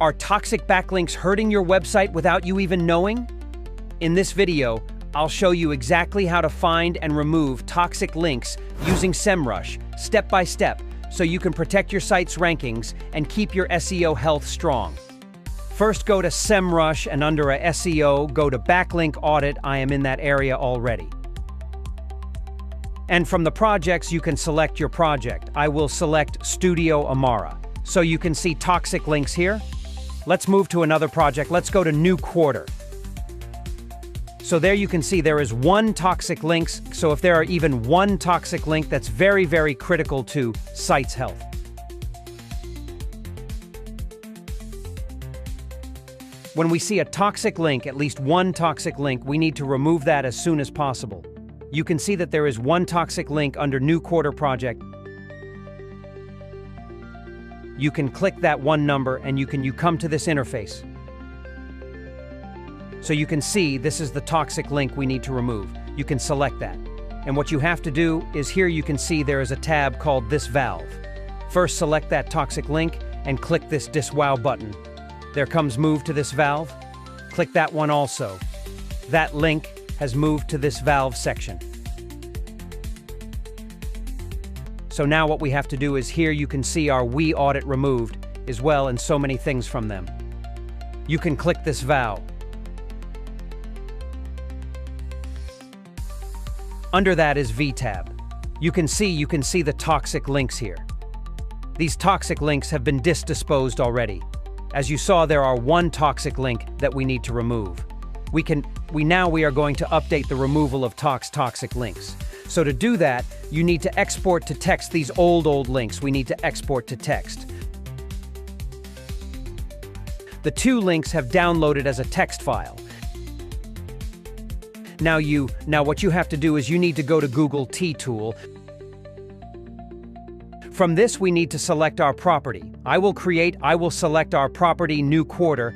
Are toxic backlinks hurting your website without you even knowing? In this video, I'll show you exactly how to find and remove toxic links using Semrush, step by step, so you can protect your site's rankings and keep your SEO health strong. First, go to Semrush and under a SEO, go to Backlink Audit. I am in that area already. And from the projects, you can select your project. I will select Studio Amara. So you can see toxic links here. Let's move to another project. Let's go to New Quarter. So there you can see there is one toxic link. So if there are even one toxic link, that's very, very critical to site's health. When we see a toxic link, at least one toxic link, we need to remove that as soon as possible. You can see that there is one toxic link under New Quarter project. You can click that one number and you come to this interface. So you can see this is the toxic link we need to remove. You can select that. And what you have to do is here you can see there is a tab called This Valve. First select that toxic link and click this Disavow button. There comes Move to this valve. Click that one also. That link has moved to this valve section. So now what we have to do is here you can see our We Audit removed as well and so many things from them. You can click this valve. Under that is V tab. You can see the toxic links here. These toxic links have been disposed already. As you saw, there are one toxic link that we need to remove. We are going to update the removal of toxic links. So to do that, you need to export to text these old links. We need to export to text. The two links have downloaded as a text file. Now what you have to do is you need to go to Google T tool. From this, we need to select our property. I will select our property New Quarter.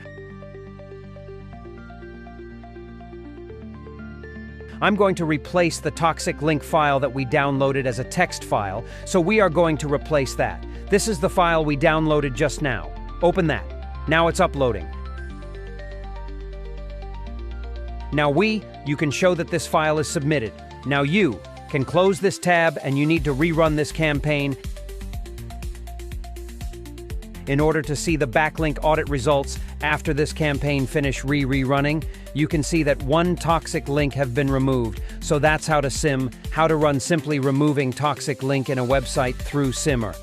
I'm going to replace the toxic link file that we downloaded as a text file, so we are going to replace that. This is the file we downloaded just now. Open that. Now it's uploading. Now you can show that this file is submitted. Now you can close this tab and you need to rerun this campaign. In order to see the backlink audit results after this campaign finish rerunning, you can see that one toxic link have been removed. So that's how to run simply removing toxic link in a website through Simmer.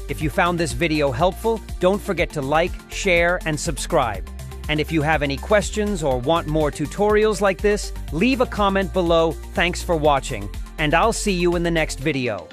If you found this video helpful, don't forget to like, share, and subscribe. And if you have any questions or want more tutorials like this, leave a comment below. Thanks for watching, and I'll see you in the next video.